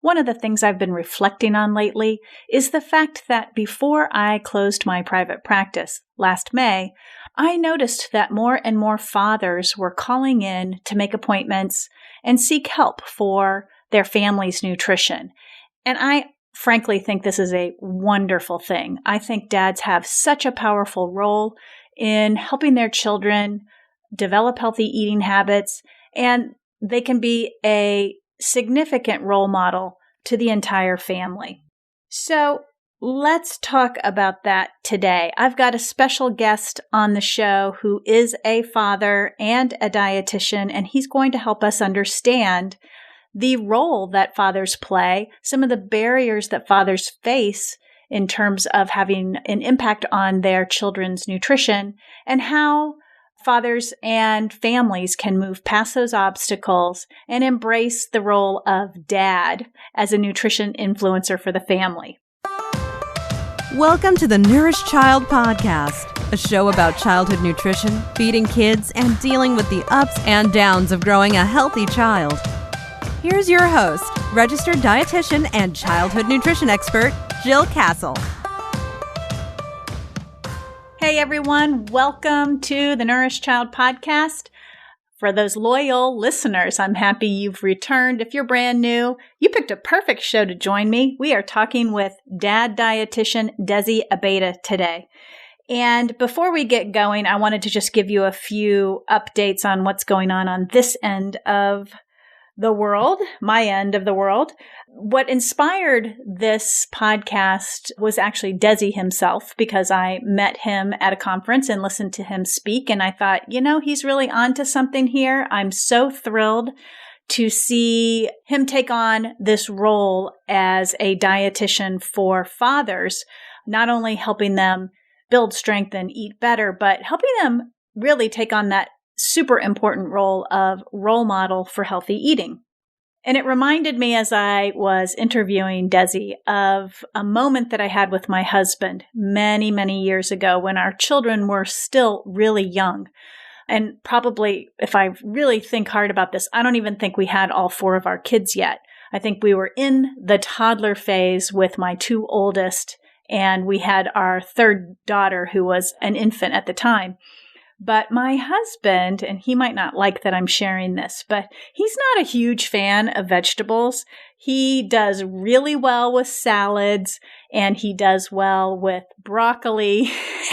one of the things I've been reflecting on lately is the fact that before I closed my private practice last May, I noticed that more and more fathers were calling in to make appointments and seek help for their family's nutrition. And I frankly think this is a wonderful thing. I think dads have such a powerful role in helping their children develop healthy eating habits, and they can be a significant role model to the entire family. So let's talk about that today. I've got a special guest on the show who is a father and a dietitian, and he's going to help us understand the role that fathers play, some of the barriers that fathers face in terms of having an impact on their children's nutrition, and how fathers and families can move past those obstacles and embrace the role of dad as a nutrition influencer for the family. Welcome to the Nourished Child Podcast, a show about childhood nutrition, feeding kids, and dealing with the ups and downs of growing a healthy child. Here's your host, registered dietitian and childhood nutrition expert, Jill Castle. Hey everyone, welcome to the Nourished Child Podcast. For those loyal listeners, I'm happy you've returned. If you're brand new, you picked a perfect show to join me. We are talking with dad dietitian Dezi Abeyta today. And before we get going, I wanted to just give you a few updates on what's going on this end of the world, my end of the world. What inspired this podcast was actually Dezi himself, because I met him at a conference and listened to him speak. And I thought, he's really onto something here. I'm so thrilled to see him take on this role as a dietitian for fathers, not only helping them build strength and eat better, but helping them really take on that super important role of role model for healthy eating. And it reminded me as I was interviewing Dezi of a moment that I had with my husband many, many years ago when our children were still really young. And probably, if I really think hard about this, I don't even think we had all four of our kids yet. I think we were in the toddler phase with my two oldest, and we had our third daughter who was an infant at the time. But my husband, and he might not like that I'm sharing this, but he's not a huge fan of vegetables. He does really well with salads, and he does well with broccoli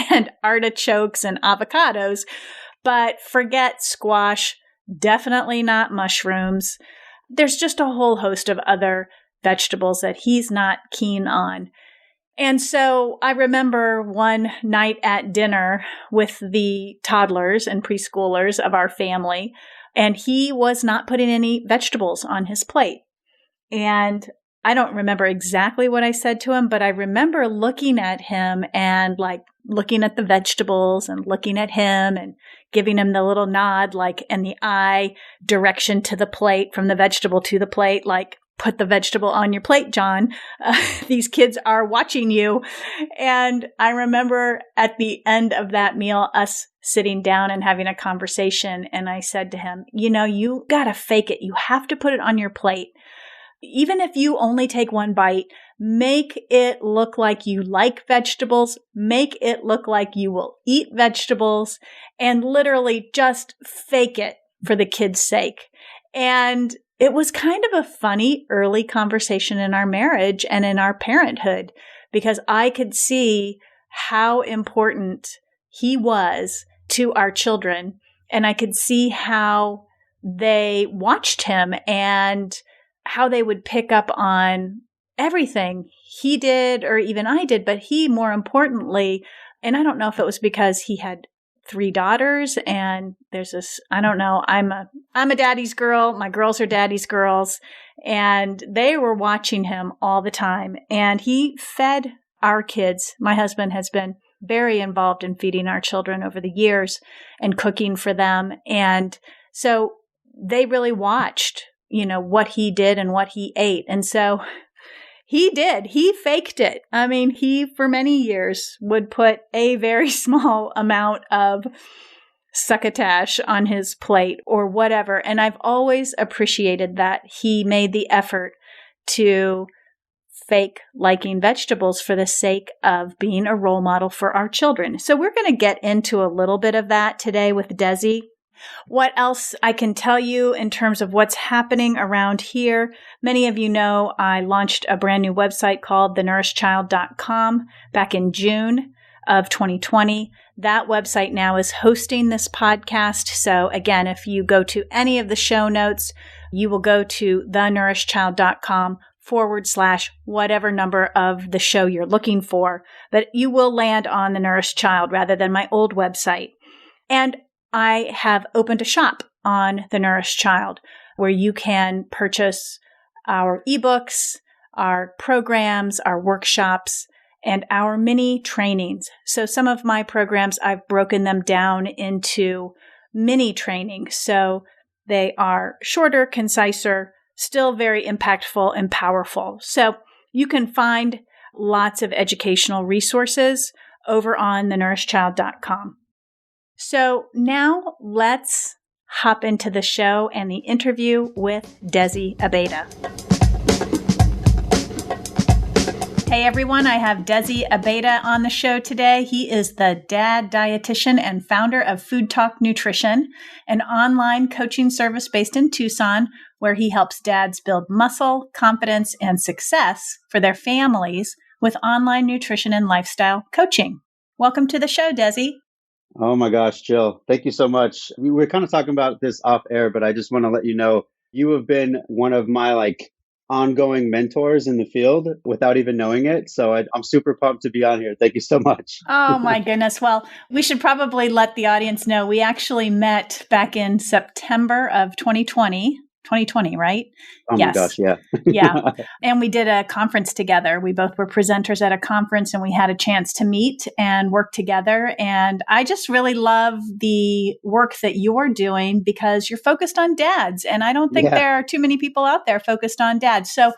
and artichokes and avocados, but forget squash, definitely not mushrooms. There's just a whole host of other vegetables that he's not keen on. And so I remember one night at dinner with the toddlers and preschoolers of our family, and he was not putting any vegetables on his plate. And I don't remember exactly what I said to him, but I remember looking at him and looking at the vegetables and looking at him and giving him the little nod, and the eye direction to the plate, from the vegetable to the plate, put the vegetable on your plate, John. These kids are watching you. And I remember at the end of that meal, us sitting down and having a conversation. And I said to him, you got to fake it. You have to put it on your plate. Even if you only take one bite, make it look like you like vegetables. Make it look like you will eat vegetables, and literally just fake it for the kids' sake. And it was kind of a funny early conversation in our marriage and in our parenthood, because I could see how important he was to our children, and I could see how they watched him and how they would pick up on everything he did or even I did, but he more importantly, and I don't know if it was because he had 3 daughters, and there's this, I don't know, I'm a daddy's girl, my girls are daddy's girls, and they were watching him all the time, and he fed our kids. My husband has been very involved in feeding our children over the years and cooking for them, and so they really watched, what he did and what he ate, and so he did. He faked it. I mean, he, for many years, would put a very small amount of succotash on his plate or whatever. And I've always appreciated that he made the effort to fake liking vegetables for the sake of being a role model for our children. So we're going to get into a little bit of that today with Dezi. What else I can tell you in terms of what's happening around here? Many of you know I launched a brand new website called thenourishchild.com back in June of 2020. That website now is hosting this podcast. So again, if you go to any of the show notes, you will go to thenourishchild.com/whatever number of the show you're looking for, but you will land on The Nourished Child rather than my old website. And I have opened a shop on The Nourished Child where you can purchase our ebooks, our programs, our workshops, and our mini trainings. So some of my programs, I've broken them down into mini trainings. So they are shorter, conciser, still very impactful and powerful. So you can find lots of educational resources over on thenourishchild.com. So now let's hop into the show and the interview with Dezi Abeyta. Hey everyone, I have Dezi Abeyta on the show today. He is the dad dietitian and founder of Food Talk Nutrition, an online coaching service based in Tucson where he helps dads build muscle, confidence, and success for their families with online nutrition and lifestyle coaching. Welcome to the show, Dezi. Oh my gosh, Jill, thank you so much. We were kind of talking about this off air, but I just want to let you know, you have been one of my ongoing mentors in the field without even knowing it. So I'm super pumped to be on here. Thank you so much. Oh my goodness. Well, we should probably let the audience know we actually met back in September of 2020, right? Oh my gosh, yeah. Yeah. And we did a conference together. We both were presenters at a conference and we had a chance to meet and work together. And I just really love the work that you're doing because you're focused on dads. And I don't think there are too many people out there focused on dads. So,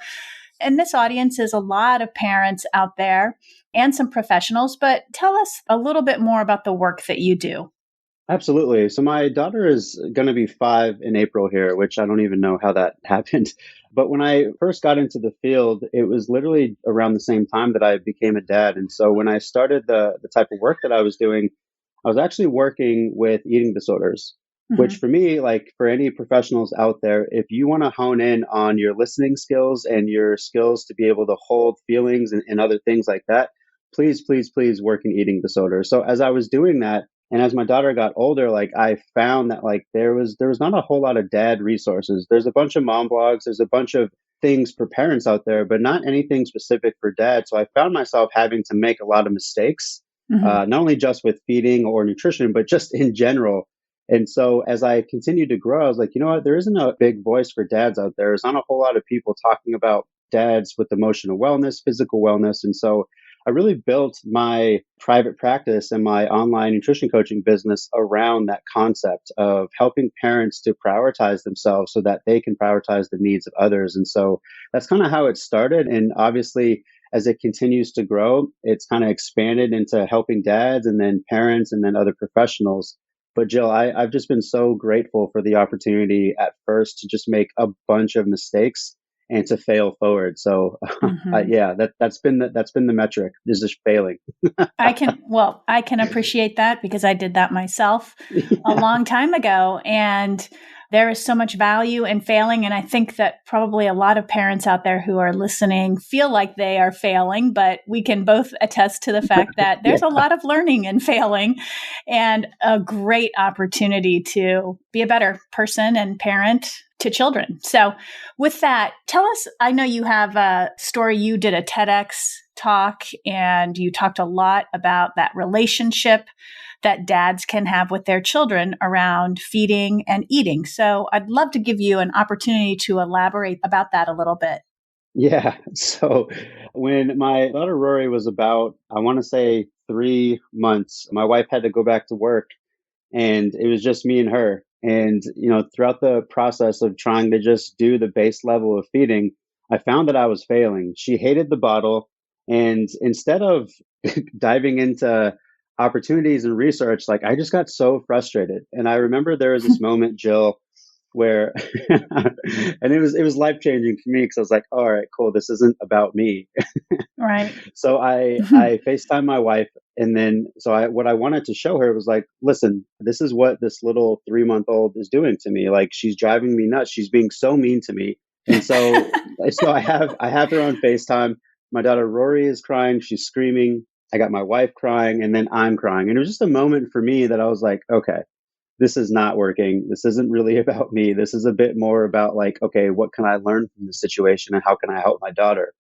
and this audience is a lot of parents out there and some professionals, but tell us a little bit more about the work that you do. Absolutely. So my daughter is going to be 5 in April here, which I don't even know how that happened. But when I first got into the field, it was literally around the same time that I became a dad. And so when I started the type of work that I was doing, I was actually working with eating disorders, which for me, for any professionals out there, if you want to hone in on your listening skills and your skills to be able to hold feelings and other things like that, please, please, please work in eating disorders. So as I was doing that, and as my daughter got older, I found that there was not a whole lot of dad resources. There's a bunch of mom blogs, there's a bunch of things for parents out there, but not anything specific for dad. So I found myself having to make a lot of mistakes, not only just with feeding or nutrition, but just in general. And so as I continued to grow, I was like, you know what, there isn't a big voice for dads out there. There's not a whole lot of people talking about dads with emotional wellness, physical wellness. And so I really built my private practice and my online nutrition coaching business around that concept of helping parents to prioritize themselves so that they can prioritize the needs of others. And so that's kind of how it started. And obviously, as it continues to grow, it's kind of expanded into helping dads and then parents and then other professionals. But Jill, I've just been so grateful for the opportunity at first to just make a bunch of mistakes and to fail forward. So that's been the metric, is just failing. I can appreciate that because I did that myself a long time ago. And there is so much value in failing. And I think that probably a lot of parents out there who are listening feel like they are failing, but we can both attest to the fact that there's a lot of learning in failing and a great opportunity to be a better person and parent to children. So with that, tell us, I know you have a story, you did a TEDx talk and you talked a lot about that relationship that dads can have with their children around feeding and eating. So I'd love to give you an opportunity to elaborate about that a little bit. Yeah. So when my daughter Rory was about, I want to say 3 months, my wife had to go back to work and it was just me and her. And, throughout the process of trying to just do the base level of feeding, I found that I was failing. She hated the bottle. And instead of diving into opportunities and research, I just got so frustrated. And I remember there was this moment, Jill, where and it was life changing for me because I was like, all right, cool, this isn't about me. Right. So I FaceTime my wife, and then what I wanted to show her was like, listen, this is what this little 3-month old is doing to me. Like, she's driving me nuts. She's being so mean to me. And so I have her on FaceTime. My daughter Rory is crying. She's screaming. I got my wife crying, and then I'm crying. And it was just a moment for me that I was like, okay, this is not working. This isn't really about me. This is a bit more about like, okay, what can I learn from the situation and how can I help my daughter?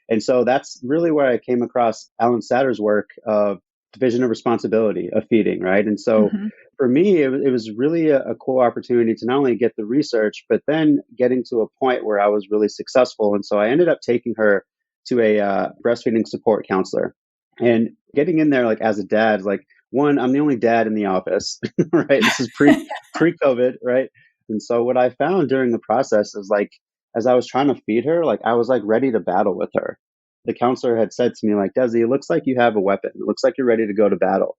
And so that's really where I came across Alan Satter's work of division of responsibility of feeding, right? And so Hmm. for me, it was really a cool opportunity to not only get the research, but then getting to a point where I was really successful. And so I ended up taking her to a breastfeeding support counselor. And getting in there, like as a dad, like one, I'm the only dad in the office, right? This is pre-COVID, right? And so what I found during the process is like, as I was trying to feed her, like I was like ready to battle with her. The counselor had said to me, like, Dezi, it looks like you have a weapon. It looks like you're ready to go to battle.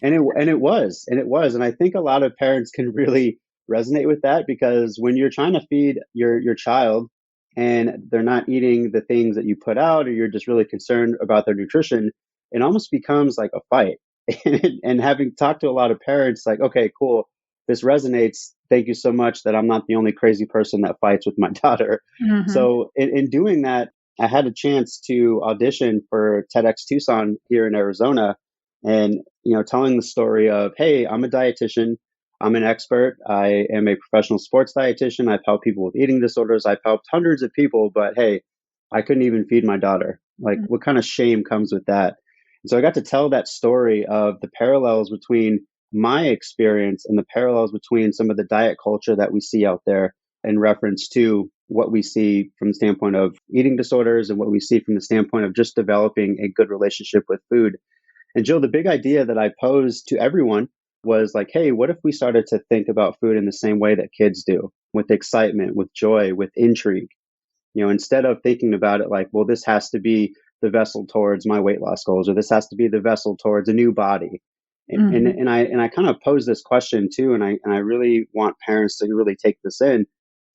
And it was. And I think a lot of parents can really resonate with that because when you're trying to feed your child and they're not eating the things that you put out, or you're just really concerned about their nutrition, it almost becomes like a fight. And having talked to a lot of parents, like, okay, cool, this resonates. Thank you so much that I'm not the only crazy person that fights with my daughter. Hmm. So in doing that, I had a chance to audition for TEDx Tucson here in Arizona, and telling the story of, hey, I'm a dietitian, I'm an expert, I am a professional sports dietitian, I've helped people with eating disorders, I've helped hundreds of people, but hey, I couldn't even feed my daughter. Like, what kind of shame comes with that? And so I got to tell that story of the parallels between my experience and the parallels between some of the diet culture that we see out there in reference to what we see from the standpoint of eating disorders and what we see from the standpoint of just developing a good relationship with food. And Jill, the big idea that I posed to everyone was like, hey, what if we started to think about food in the same way that kids do, with excitement, with joy, with intrigue? Instead of thinking about it like, well, this has to be the vessel towards my weight loss goals, or this has to be the vessel towards a new body. And I kind of pose this question too, and I really want parents to really take this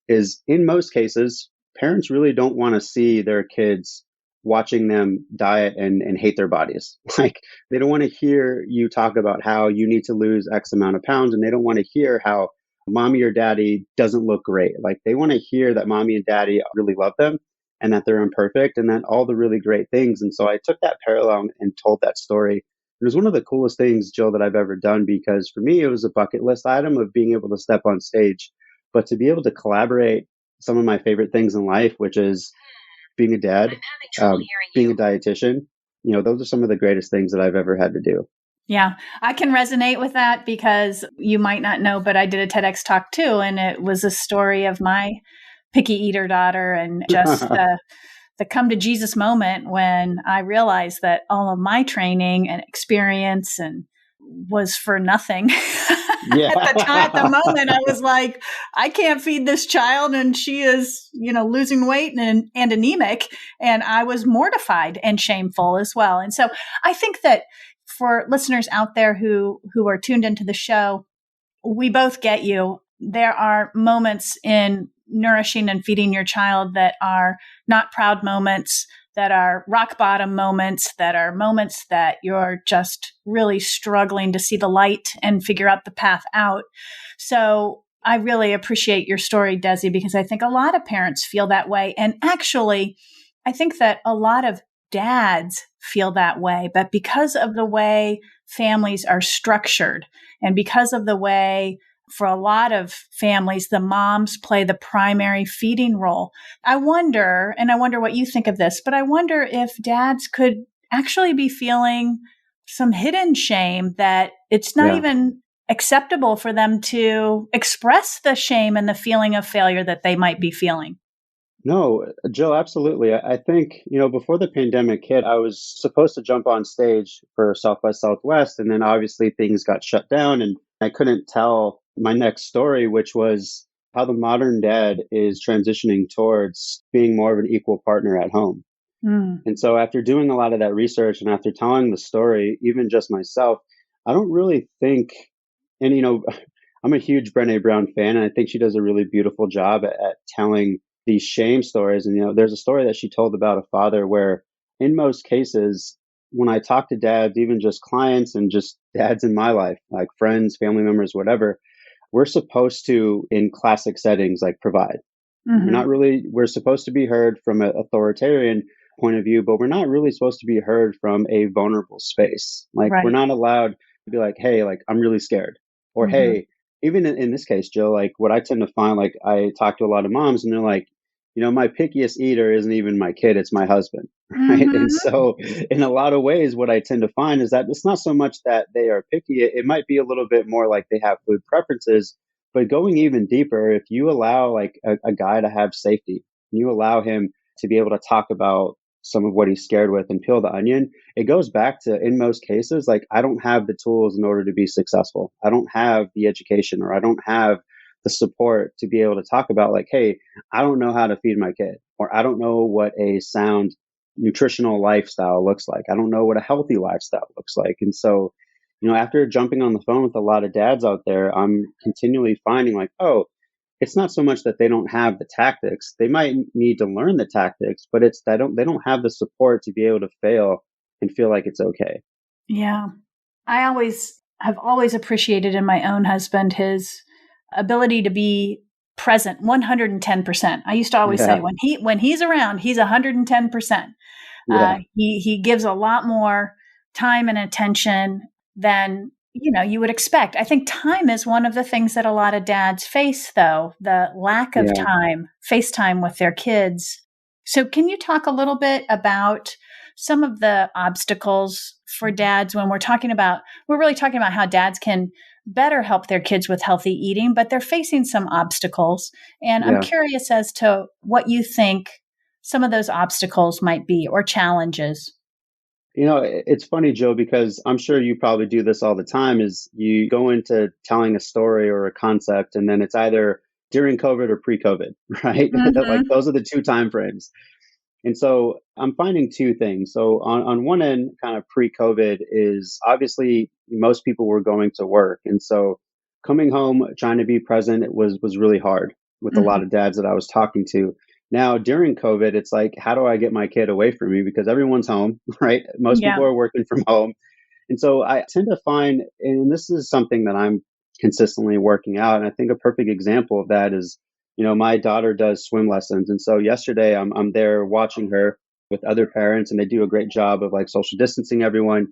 is in most cases, parents really don't want to see their kids watching them diet and hate their bodies. Like, they don't want to hear you talk about how you need to lose X amount of pounds, and they don't want to hear how mommy or daddy doesn't look great. Like, they want to hear that mommy and daddy really love them and that they're imperfect and that all the really great things. And so I took that parallel and told that story. It was one of the coolest things, Jill, that I've ever done, because for me, it was a bucket list item of being able to step on stage, but to be able to collaborate some of my favorite things in life, which is being a dad, being a dietitian, those are some of the greatest things that I've ever had to do. Yeah, I can resonate with that because you might not know, but I did a TEDx talk too. And it was a story of my picky eater daughter and just the come to Jesus moment when I realized that all of my training and experience and was for nothing. Yeah. At the moment, I was like, I can't feed this child, and she is, losing weight and anemic. And I was mortified and shameful as well. And so I think that for listeners out there who are tuned into the show, we both get you. There are moments in nourishing and feeding your child that are not proud moments, that are rock bottom moments, that are moments that you're just really struggling to see the light and figure out the path out. So I really appreciate your story, Dezi, because I think a lot of parents feel that way. And actually, I think that a lot of dads feel that way, but because of the way families are structured and because of the way for a lot of families, the moms play the primary feeding role. I wonder what you think of this, but I wonder if dads could actually be feeling some hidden shame that it's not even acceptable for them to express the shame and the feeling of failure that they might be feeling. No, Joe, absolutely. I think, before the pandemic hit, I was supposed to jump on stage for South by Southwest. And then obviously things got shut down and I couldn't tell my next story, which was how the modern dad is transitioning towards being more of an equal partner at home. And so after doing a lot of that research and after telling the story, even just myself, I don't really think, and I'm a huge Brené Brown fan, and I think she does a really beautiful job at telling these shame stories. And, there's a story that she told about a father where in most cases, when I talk to dads, even just clients and just dads in my life, like friends, family members, whatever, we're supposed to, in classic settings, like provide. Mm-hmm. We're supposed to be heard from an authoritarian point of view, but we're not really supposed to be heard from a vulnerable space. Like, we're Right. not allowed to be like, hey, like, I'm really scared. Or, Mm-hmm. hey, even in this case, Jill, like, what I tend to find, like, I talk to a lot of moms and they're like, my pickiest eater isn't even my kid, it's my husband. Right. And Mm-hmm. so, in a lot of ways, what I tend to find is that it's not so much that they are picky, it might be a little bit more like they have food preferences. But going even deeper, if you allow like a guy to have safety, you allow him to be able to talk about some of what he's scared with and peel the onion, it goes back to, in most cases, like, I don't have the tools in order to be successful. I don't have the education, or I don't have the support to be able to talk about, like, hey, I don't know how to feed my kid, or I don't know what a sound nutritional lifestyle looks like. I don't know what a healthy lifestyle looks like. And so, after jumping on the phone with a lot of dads out there, I'm continually finding like, oh, it's not so much that they don't have the tactics. They might need to learn the tactics, but it's that they don't have the support to be able to fail and feel like it's okay. Yeah. Have always appreciated in my own husband his ability to be present 110%. I used to always say Yeah. when he's around, he's 110%. Yeah. He gives a lot more time and attention than you would expect. I think time is one of the things that a lot of dads face, though, the lack of Yeah. time, FaceTime with their kids. So can you talk a little bit about some of the obstacles for dads when we're really talking about how dads can better help their kids with healthy eating, but they're facing some obstacles. And I'm Yeah. curious as to what you think some of those obstacles might be or challenges. It's funny, Joe, because I'm sure you probably do this all the time, is you go into telling a story or a concept, and then it's either during COVID or pre-COVID, right? Like, Mm-hmm. those are the two time frames. And so I'm finding two things. So on one end, kind of pre-COVID, is obviously most people were going to work. And so coming home, trying to be present, it was really hard with a lot Mm-hmm. of dads that I was talking to. Now, during COVID, it's like, how do I get my kid away from me? Because everyone's home, right? Most people Yeah. are working from home. And so I tend to find, and this is something that I'm consistently working out. And I think a perfect example of that is, my daughter does swim lessons. And so yesterday I'm there watching her with other parents, and they do a great job of like social distancing everyone.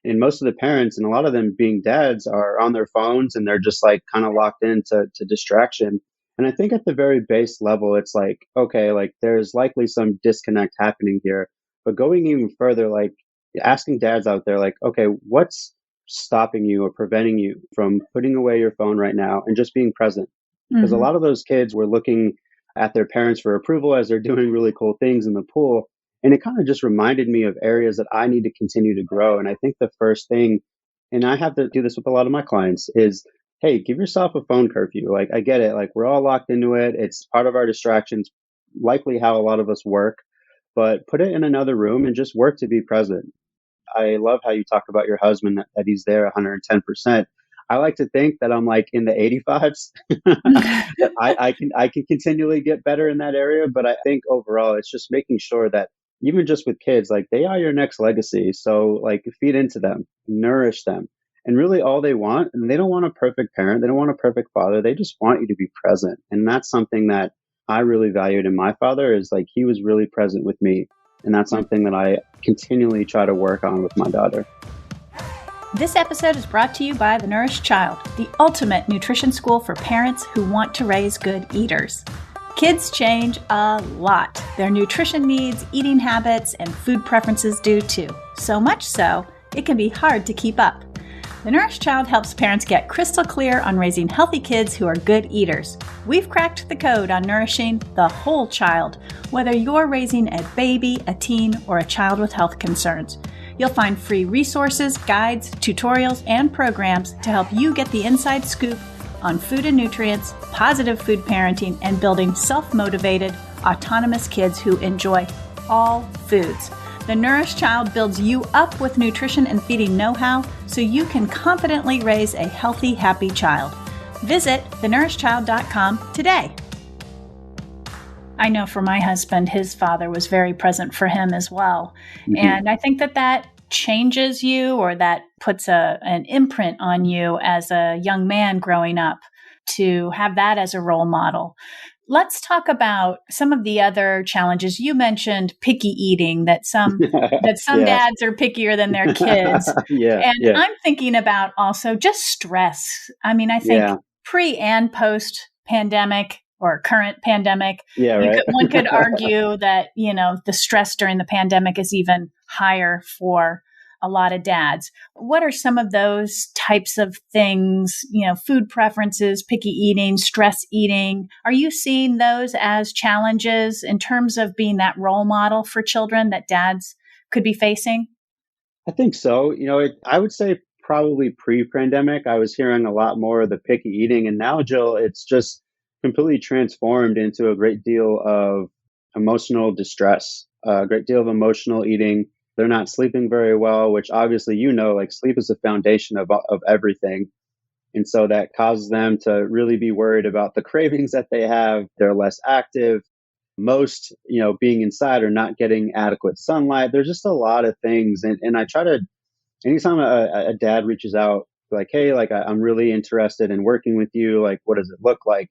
And most of the parents, and a lot of them being dads, are on their phones, and they're just like kind of locked into distraction. And I think at the very base level, it's like, okay, like, there's likely some disconnect happening here. But going even further, like, asking dads out there, like, okay, what's stopping you or preventing you from putting away your phone right now and just being present? Because a Mm-hmm. lot of those kids were looking at their parents for approval as they're doing really cool things in the pool. And it kind of just reminded me of areas that I need to continue to grow. And I think the first thing, and I have to do this with a lot of my clients, is, hey, give yourself a phone curfew. Like, I get it. Like, we're all locked into it. It's part of our distractions, likely how a lot of us work, but put it in another room and just work to be present. I love how you talk about your husband, that he's there 110%. I like to think that I'm like in the 85s, that I can continually get better in that area. But I think overall, it's just making sure that even just with kids, like, they are your next legacy. So, like, feed into them, nourish them. And really all they want, and they don't want a perfect parent, they don't want a perfect father, they just want you to be present. And that's something that I really valued in my father, is like, he was really present with me. And that's something that I continually try to work on with my daughter. This episode is brought to you by The Nourished Child, the ultimate nutrition school for parents who want to raise good eaters. Kids change a lot. Their nutrition needs, eating habits, and food preferences do too. So much so, it can be hard to keep up. The Nourished Child helps parents get crystal clear on raising healthy kids who are good eaters. We've cracked the code on nourishing the whole child, whether you're raising a baby, a teen, or a child with health concerns. You'll find free resources, guides, tutorials, and programs to help you get the inside scoop on food and nutrients, positive food parenting, and building self-motivated, autonomous kids who enjoy all foods. The Nourished Child builds you up with nutrition and feeding know-how so you can confidently raise a healthy, happy child. Visit thenourishchild.com today. I know for my husband, his father was very present for him as well. Mm-hmm. And I think that changes you, or that puts an imprint on you as a young man growing up, to have that as a role model. Let's talk about some of the other challenges. You mentioned picky eating, that some dads are pickier than their kids. And I'm thinking about also just stress. I mean, I think pre and post pandemic, or current pandemic, one could argue that, the stress during the pandemic is even higher for a lot of dads. What are some of those types of things, food preferences, picky eating, stress eating? Are you seeing those as challenges in terms of being that role model for children that dads could be facing? I think so. I would say probably pre-pandemic, I was hearing a lot more of the picky eating. And now, Jill, it's just completely transformed into a great deal of emotional distress, a great deal of emotional eating. They're not sleeping very well, which obviously, like sleep is the foundation of everything. And so that causes them to really be worried about the cravings that they have. They're less active. Most, being inside or not getting adequate sunlight. There's just a lot of things. And I try to, anytime a dad reaches out, like, hey, like, I'm really interested in working with you. Like, what does it look like?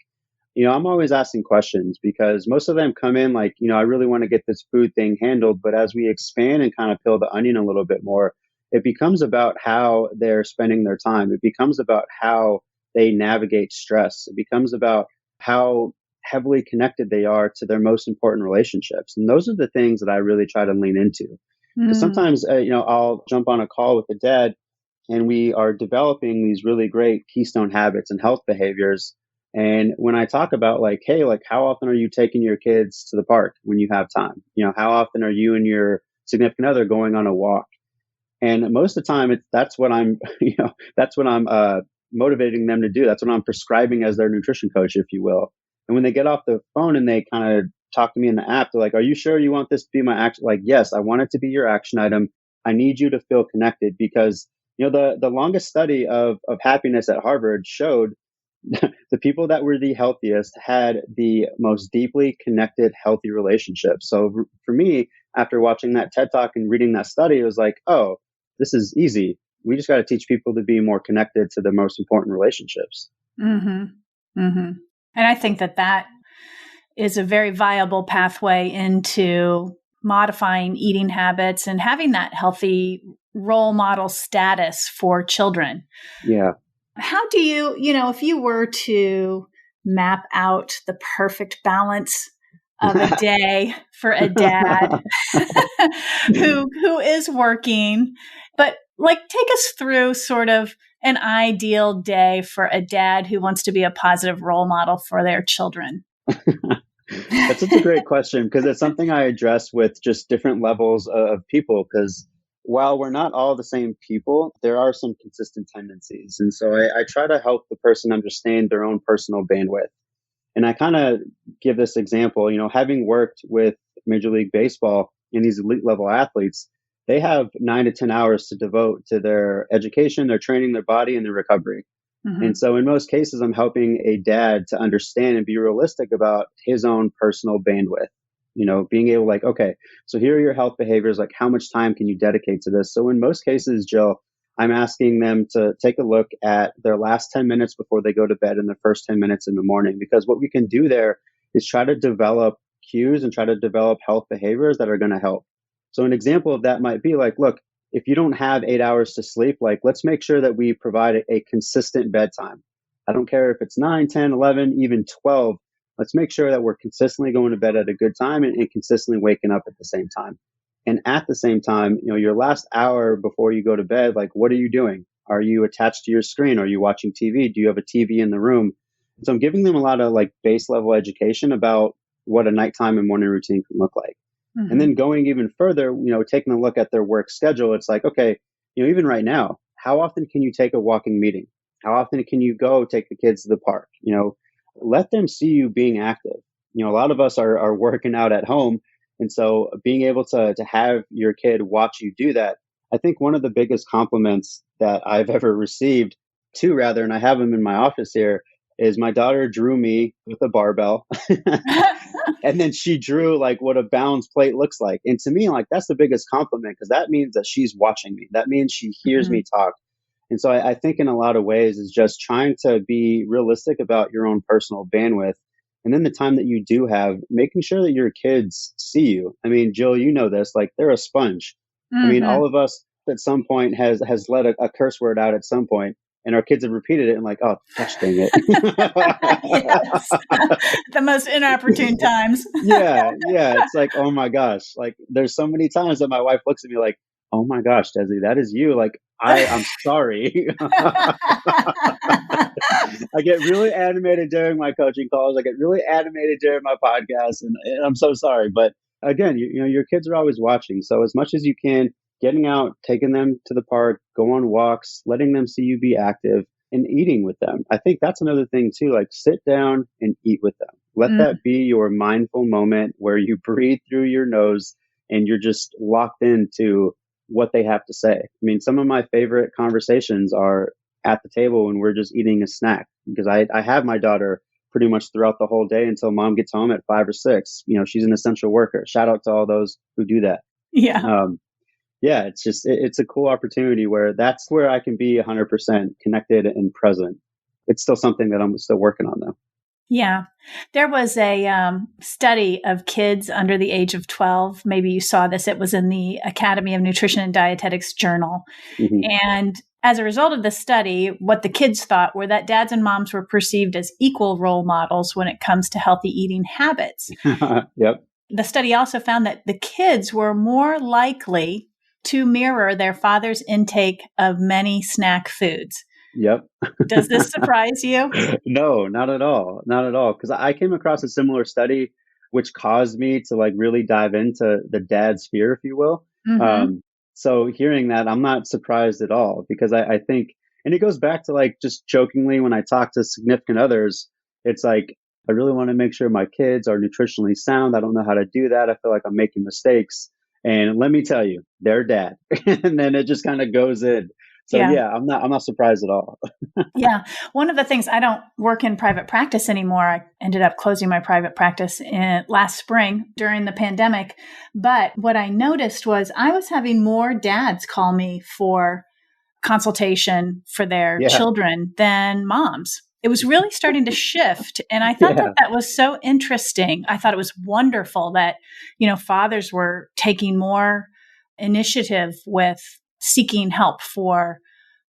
I'm always asking questions, because most of them come in like, I really want to get this food thing handled. But as we expand and kind of peel the onion a little bit more, it becomes about how they're spending their time. It becomes about how they navigate stress. It becomes about how heavily connected they are to their most important relationships. And those are the things that I really try to lean into. Because sometimes, I'll jump on a call with a dad, and we are developing these really great keystone habits and health behaviors. And when I talk about like, hey, like, how often are you taking your kids to the park when you have time? How often are you and your significant other going on a walk? And most of the time, that's what I'm motivating them to do. That's what I'm prescribing as their nutrition coach, if you will. And when they get off the phone and they kind of talk to me in the app, they're like, are you sure you want this to be my action? Like, yes, I want it to be your action item. I need you to feel connected, because, the longest study of happiness at Harvard showed the people that were the healthiest had the most deeply connected, healthy relationships. So for me, after watching that TED Talk and reading that study, it was like, oh, this is easy. We just got to teach people to be more connected to the most important relationships. Mm-hmm. Mm-hmm. And I think that is a very viable pathway into modifying eating habits and having that healthy role model status for children. Yeah. How do you, if you were to map out the perfect balance of a day for a dad who is working, but like, take us through sort of an ideal day for a dad who wants to be a positive role model for their children? That's such a great question, because it's something I address with just different levels of people, because while we're not all the same people, there are some consistent tendencies. And so I try to help the person understand their own personal bandwidth. And I kind of give this example, having worked with Major League Baseball and these elite level athletes, they have 9 to 10 hours to devote to their education, their training, their body, and their recovery. Mm-hmm. And so in most cases, I'm helping a dad to understand and be realistic about his own personal bandwidth. Being able like, okay, so here are your health behaviors. Like, how much time can you dedicate to this? So in most cases, Jill, I'm asking them to take a look at their last 10 minutes before they go to bed and the first 10 minutes in the morning, because what we can do there is try to develop cues and try to develop health behaviors that are going to help. So an example of that might be like, look, if you don't have 8 hours to sleep, like, let's make sure that we provide a consistent bedtime. I don't care if it's 9, 10, 11, even 12. Let's make sure that we're consistently going to bed at a good time and consistently waking up at the same time. And at the same time, your last hour before you go to bed, like, what are you doing? Are you attached to your screen? Are you watching TV? Do you have a TV in the room? So I'm giving them a lot of like base level education about what a nighttime and morning routine can look like. Mm-hmm. And then going even further, taking a look at their work schedule, it's like, okay, even right now, how often can you take a walking meeting? How often can you go take the kids to the park? Let them see you being active. A lot of us are working out at home. And so being able to have your kid watch you do that, I think one of the biggest compliments that I've ever received and I have them in my office here, is my daughter drew me with a barbell. And then she drew like what a balanced plate looks like. And to me, like that's the biggest compliment because that means that she's watching me. That means she hears Mhm. me talk. And so I think in a lot of ways is just trying to be realistic about your own personal bandwidth. And then the time that you do have, making sure that your kids see you. I mean, Jill, you know this, like they're a sponge. I mean, Mhm. all of us at some point has let a curse word out at some point, and our kids have repeated it and like, oh, gosh dang it. Yes. The most inopportune times. Yeah, yeah. It's like, oh my gosh. Like there's so many times that my wife looks at me like, oh my gosh, Desi, that is you. Like I'm sorry. I get really animated during my coaching calls. I get really animated during my podcast, and I'm so sorry. But again, you know, your kids are always watching. So as much as you can, getting out, taking them to the park, go on walks, letting them see you be active, and eating with them. I think that's another thing too. Like sit down and eat with them. Let Mm, that be your mindful moment where you breathe through your nose and you're just locked into what they have to say. I mean, some of my favorite conversations are at the table when we're just eating a snack because I have my daughter pretty much throughout the whole day until mom gets home at 5 or 6. You know, she's an essential worker. Shout out to all those who do that. yeah. Um, yeah, it's just, it's a cool opportunity where that's where I can be 100% connected and present. It's still something that I'm still working on though. Yeah. There was a study of kids under the age of 12. Maybe you saw this. It was in the Academy of Nutrition and Dietetics Journal. Hmm. And as a result of the study, what the kids thought were that dads and moms were perceived as equal role models when it comes to healthy eating habits. Yep. The study also found that the kids were more likely to mirror their father's intake of many snack foods. Yep. Does this surprise you? No, not at all. Not at all. Because I came across a similar study, which caused me to like really dive into the dad sphere, if you will. Mm-hmm. So hearing that, I'm not surprised at all because I think, and it goes back to like just jokingly when I talk to significant others, it's like, I really want to make sure my kids are nutritionally sound. I don't know how to do that. I feel like I'm making mistakes. And let me tell you, they're dad. And then it just kind of goes in. So Yeah. yeah, I'm not surprised at all. Yeah. One of the things, I don't work in private practice anymore. I ended up closing my private practice last spring during the pandemic. But what I noticed was I was having more dads call me for consultation for their Yeah. children than moms. It was really starting to shift. And I thought that Yeah. that was so interesting. I thought it was wonderful that, fathers were taking more initiative with seeking help for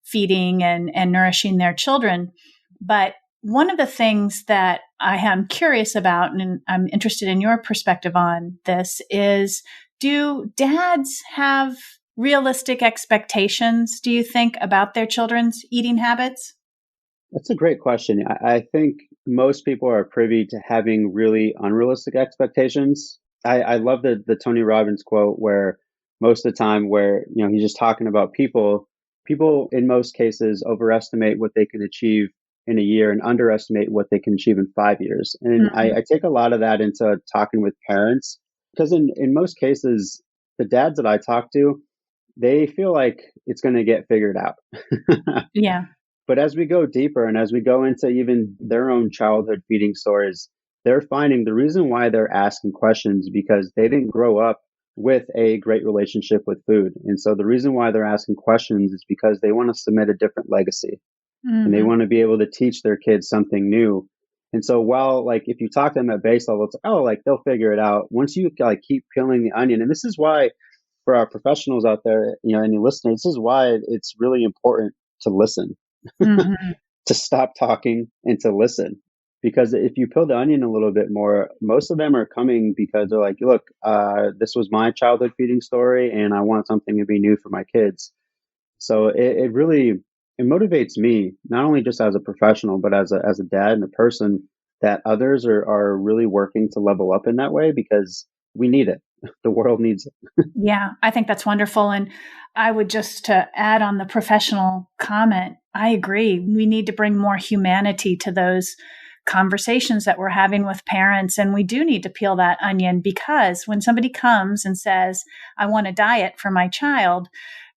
feeding and nourishing their children. But one of the things that I am curious about, and I'm interested in your perspective on this, is do dads have realistic expectations, do you think, about their children's eating habits? That's a great question. I think most people are privy to having really unrealistic expectations. I love the Tony Robbins quote where most of the time where, you know, he's just talking about people in most cases overestimate what they can achieve in a year and underestimate what they can achieve in 5 years. And Mhm. I take a lot of that into talking with parents because in most cases, the dads that I talk to, they feel like it's going to get figured out. Yeah. But as we go deeper and as we go into even their own childhood feeding stories, they're finding the reason why they're asking questions because they didn't grow up with a great relationship with food. And so the reason why they're asking questions is because they want to submit a different legacy and they Hmm. want to be able to teach their kids something new. And so while like if you talk to them at base level, it's like, oh, like they'll figure it out. Once you like keep peeling the onion, and this is why for our professionals out there, you know, any listeners, this is why it's really important to listen, Hmm. to stop talking and to listen. Because if you peel the onion a little bit more, most of them are coming because they're like, look, this was my childhood feeding story and I want something to be new for my kids. So it really, it motivates me, not only just as a professional, but as a dad and a person that others are really working to level up in that way because we need it. The world needs it. Yeah, I think that's wonderful. And I would just to add on the professional comment, I agree. We need to bring more humanity to those conversations that we're having with parents. And we do need to peel that onion because when somebody comes and says, I want a diet for my child,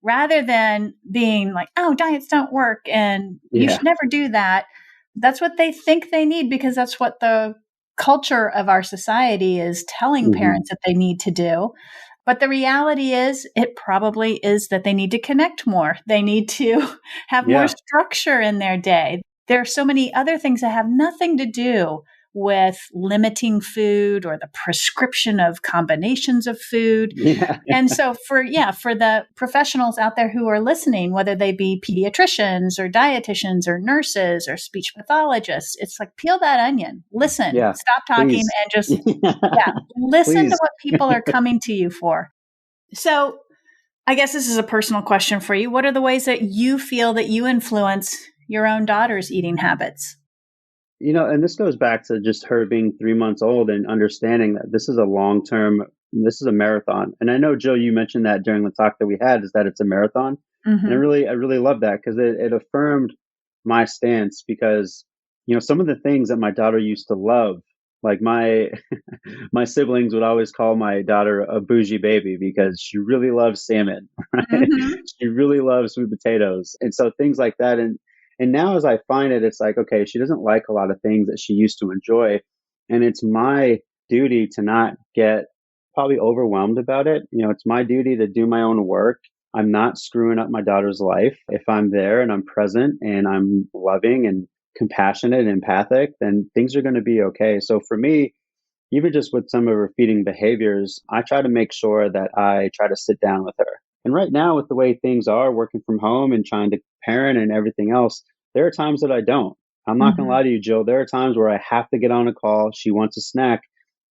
rather than being like, oh, diets don't work and you Yeah. should never do that, That's what they think they need because that's what the culture of our society is telling Hmm. parents that they need to do. But the reality is, it probably is that they need to connect more. They need to have more Yeah. structure in their day. There are so many other things that have nothing to do with limiting food or the prescription of combinations of food. Yeah. And so for the professionals out there who are listening, whether they be pediatricians or dietitians or nurses or speech pathologists, it's like peel that onion, listen, Yeah. stop talking Please. and just listen to Please. what people are coming to you for. So I guess this is a personal question for you. What are the ways that you feel that you influence your own daughter's eating habits? And this goes back to just her being 3 months old and understanding that this is a long term, this is a marathon. And I know, Jill, you mentioned that during the talk that we had, is that it's a marathon. And Mm-hmm. I really love that because it affirmed my stance because, some of the things that my daughter used to love, like my siblings would always call my daughter a bougie baby because she really loves salmon, right? Mm-hmm. She really loves sweet potatoes. And so things like that. And now as I find it, it's like, okay, she doesn't like a lot of things that she used to enjoy. And it's my duty to not get probably overwhelmed about it. It's my duty to do my own work. I'm not screwing up my daughter's life. If I'm there and I'm present and I'm loving and compassionate and empathic, then things are going to be okay. So for me, even just with some of her feeding behaviors, I try to make sure that I try to sit down with her. And right now, with the way things are, working from home and trying to parent and everything else, there are times that I don't. I'm not going to Mm-hmm. lie to you, Jill. There are times where I have to get on a call. She wants a snack.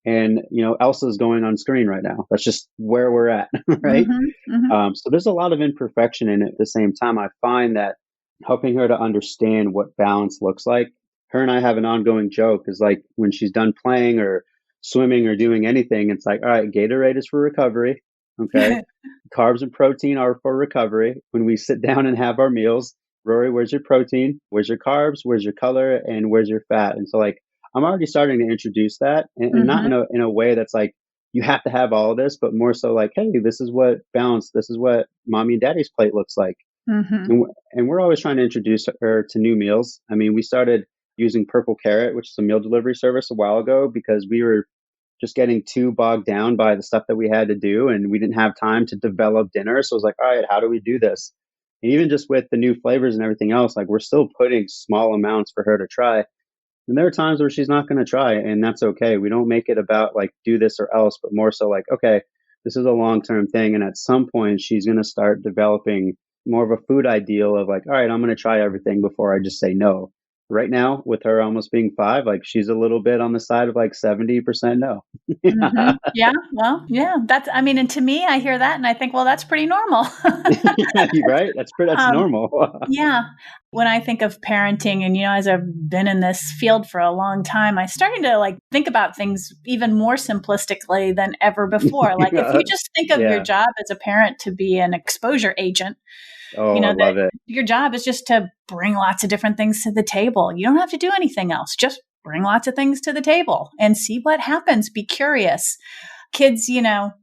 And, Elsa's going on screen right now. That's just where we're at, right? Mm-hmm. Mm-hmm. So there's a lot of imperfection in it. At the same time, I find that helping her to understand what balance looks like. Her and I have an ongoing joke is like when she's done playing or swimming or doing anything, it's like, all right, Gatorade is for recovery. Okay. Carbs and protein are for recovery. When we sit down and have our meals, Rory, where's your protein? Where's your carbs? Where's your color? And where's your fat? And so like I'm already starting to introduce that and not Mm-hmm. in a way that's like you have to have all of this, but more so like, hey, this is what balance, this is what mommy and daddy's plate looks like. Mm-hmm. And we're always trying to introduce her to new meals. I mean, we started using Purple Carrot, which is a meal delivery service, a while ago because we were just getting too bogged down by the stuff that we had to do and we didn't have time to develop dinner. So it was like, all right, how do we do this? And even just with the new flavors and everything else, like we're still putting small amounts for her to try. And there are times where she's not going to try, and that's okay. We don't make it about like do this or else, but more so like, okay, this is a long term thing. And at some point, she's going to start developing more of a food ideal of like, all right, I'm going to try everything before I just say no. Right now, with her almost being 5, like she's a little bit on the side of like 70% no. Mm-hmm. Yeah. Well, yeah. And to me, I hear that and I think, well, that's pretty normal. Right? That's um, normal. yeah. When I think of parenting and, as I've been in this field for a long time, I'm starting to like think about things even more simplistically than ever before. Like if you just think of your Yeah. job as a parent to be an exposure agent, Oh, I that love it. your job is just to bring lots of different things to the table. You don't have to do anything else. Just bring lots of things to the table and see what happens. Be curious. Kids,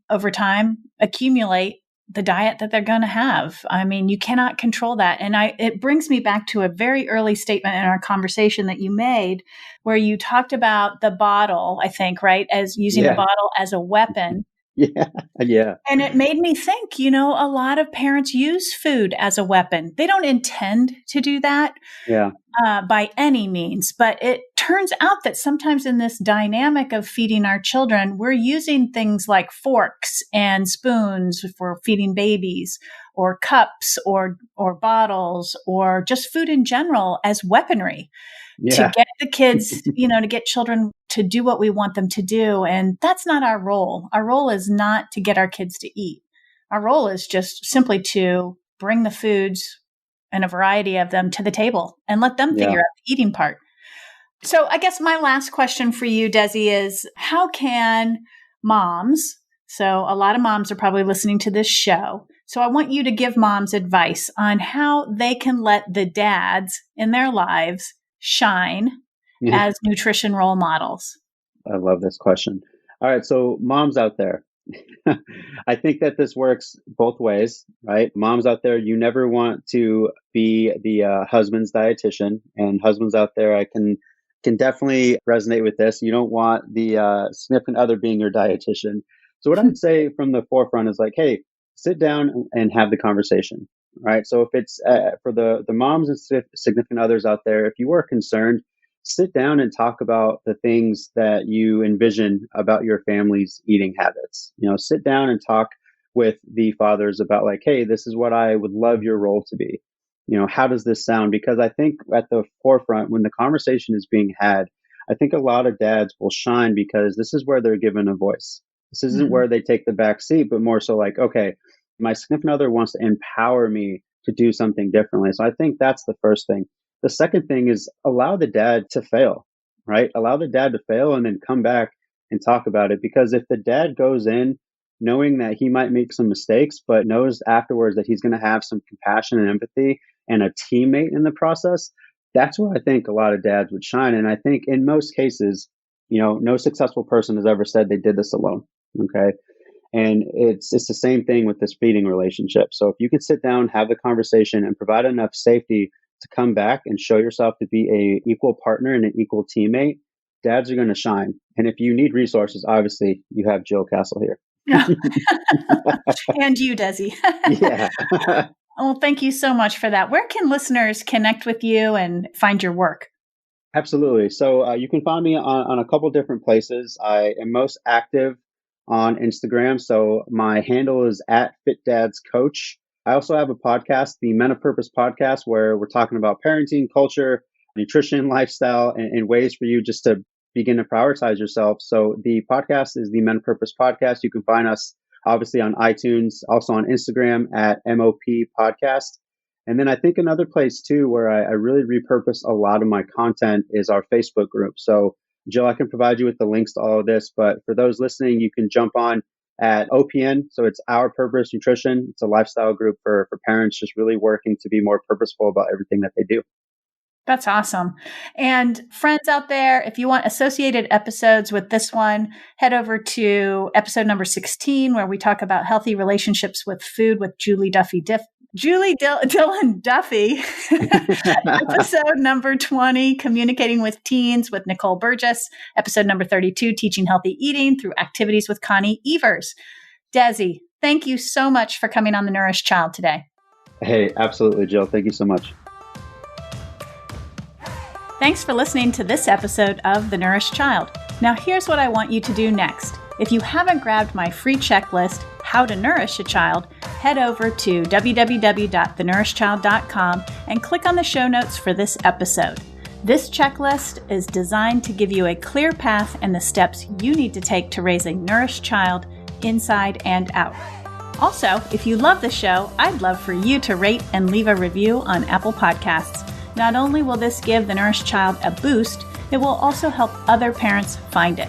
over time accumulate the diet that they're going to have. I mean, you cannot control that. And it brings me back to a very early statement in our conversation that you made where you talked about the bottle, I think, right? As using the Yeah. bottle as a weapon. Yeah. Yeah. And it made me think, a lot of parents use food as a weapon. They don't intend to do that Yeah. by any means, but it turns out that sometimes in this dynamic of feeding our children, we're using things like forks and spoons for feeding babies, or cups, or bottles, or just food in general as weaponry to Yeah. get the kids, to get children to do what we want them to do. And that's not our role. Our role is not to get our kids to eat. Our role is just simply to bring the foods and a variety of them to the table and let them Yeah. figure out the eating part. So I guess my last question for you, Dezi, is how can moms, so a lot of moms are probably listening to this show, so I want you to give moms advice on how they can let the dads in their lives shine Yeah. as nutrition role models. I love this question. All right. So, moms out there, I think that this works both ways, right? Moms out there, you never want to be the husband's dietitian, and husbands out there, I can definitely resonate with this. You don't want the significant other being your dietitian. So what I'd say from the forefront is like, hey, sit down and have the conversation, right? So if it's for the moms and significant others out there, if you are concerned, sit down and talk about the things that you envision about your family's eating habits. Sit down and talk with the fathers about like, hey, this is what I would love your role to be. How does this sound? Because I think at the forefront, when the conversation is being had, I think a lot of dads will shine because this is where they're given a voice. This isn't where they take the back seat, but more so like, okay, my significant other wants to empower me to do something differently. So I think that's the first thing. The second thing is allow the dad to fail, right? Allow the dad to fail and then come back and talk about it. Because if the dad goes in knowing that he might make some mistakes, but knows afterwards that he's going to have some compassion and empathy and a teammate in the process, that's where I think a lot of dads would shine. And I think in most cases, no successful person has ever said they did this alone. Okay. And it's the same thing with this feeding relationship. So if you can sit down, have the conversation and provide enough safety to come back and show yourself to be a equal partner and an equal teammate, dads are going to shine. And if you need resources, obviously you have Jill Castle here. And you, Dezi. Yeah. Well, thank you so much for that. Where can listeners connect with you and find your work? Absolutely. So you can find me on a couple different places. I am most active on Instagram. So my handle is @FitDadsCoach. I also have a podcast, the Men of Purpose podcast, where we're talking about parenting, culture, nutrition, lifestyle, and ways for you just to begin to prioritize yourself. So the podcast is the Men of Purpose podcast. You can find us obviously on iTunes, also on Instagram @MOP Podcast. And then I think another place too, where I really repurpose a lot of my content is our Facebook group. So Jill, I can provide you with the links to all of this, but for those listening, you can jump on at OPN. So it's Our Purpose Nutrition. It's a lifestyle group for parents just really working to be more purposeful about everything that they do. That's awesome. And friends out there, if you want associated episodes with this one, head over to episode number 16, where we talk about healthy relationships with food with Julie Dillon Duffy. Episode number 20, Communicating with Teens with Nicole Burgess. Episode number 32, Teaching Healthy Eating Through Activities with Connie Evers. Dezi, thank you so much for coming on The Nourished Child today. Hey, absolutely, Jill. Thank you so much. Thanks for listening to this episode of The Nourished Child. Now here's what I want you to do next. If you haven't grabbed my free checklist, How to Nourish a Child, head over to www.thenourishedchild.com and click on the show notes for this episode. This checklist is designed to give you a clear path and the steps you need to take to raise a nourished child inside and out. Also, if you love the show, I'd love for you to rate and leave a review on Apple Podcasts. Not only will this give the nourished child a boost, it will also help other parents find it.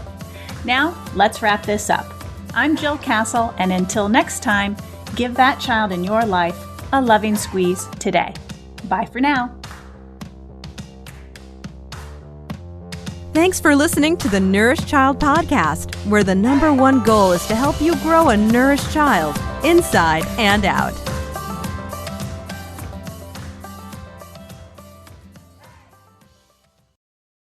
Now, let's wrap this up. I'm Jill Castle, and until next time, give that child in your life a loving squeeze today. Bye for now. Thanks for listening to the Nourished Child podcast, where the #1 goal is to help you grow a nourished child inside and out.